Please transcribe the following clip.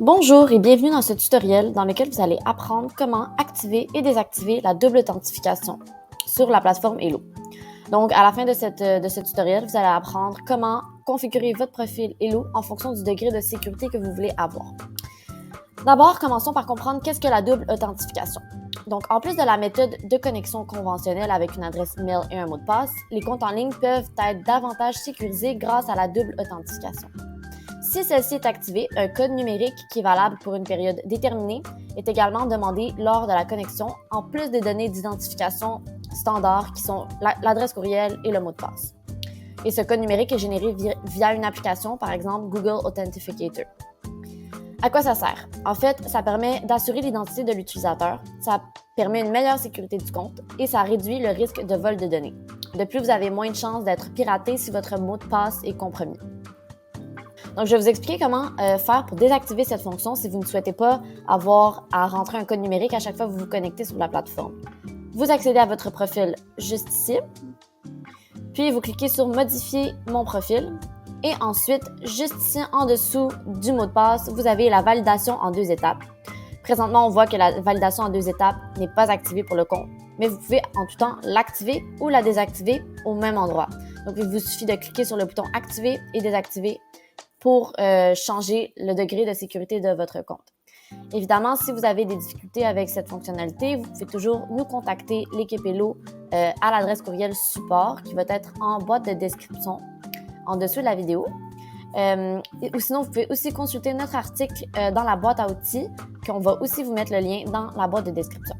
Bonjour et bienvenue dans ce tutoriel dans lequel vous allez apprendre comment activer et désactiver la double authentification sur la plateforme Hello. Donc, à la fin de ce tutoriel, vous allez apprendre comment configurer votre profil Hello en fonction du degré de sécurité que vous voulez avoir. D'abord, commençons par comprendre qu'est-ce que la double authentification. Donc, en plus de la méthode de connexion conventionnelle avec une adresse email et un mot de passe, les comptes en ligne peuvent être davantage sécurisés grâce à la double authentification. Si celle-ci est activée, un code numérique qui est valable pour une période déterminée est également demandé lors de la connexion, en plus des données d'identification standards qui sont l'adresse courriel et le mot de passe. Et ce code numérique est généré via une application, par exemple Google Authenticator. À quoi ça sert? En fait, ça permet d'assurer l'identité de l'utilisateur, ça permet une meilleure sécurité du compte et ça réduit le risque de vol de données. De plus, vous avez moins de chances d'être piraté si votre mot de passe est compromis. Donc, je vais vous expliquer comment faire pour désactiver cette fonction si vous ne souhaitez pas avoir à rentrer un code numérique à chaque fois que vous vous connectez sur la plateforme. Vous accédez à votre profil juste ici, puis vous cliquez sur « Modifier mon profil » et ensuite, juste ici en dessous du mot de passe, vous avez la validation en 2 étapes. Présentement, on voit que la validation en 2 étapes n'est pas activée pour le compte, mais vous pouvez en tout temps l'activer ou la désactiver au même endroit. Donc, il vous suffit de cliquer sur le bouton « Activer » et « Désactiver » pour changer le degré de sécurité de votre compte. Évidemment, si vous avez des difficultés avec cette fonctionnalité, vous pouvez toujours nous contacter, l'équipe Hello, à l'adresse courriel support qui va être en boîte de description en dessous de la vidéo. Ou sinon, vous pouvez aussi consulter notre article dans la boîte à outils, qu'on va aussi vous mettre le lien dans la boîte de description.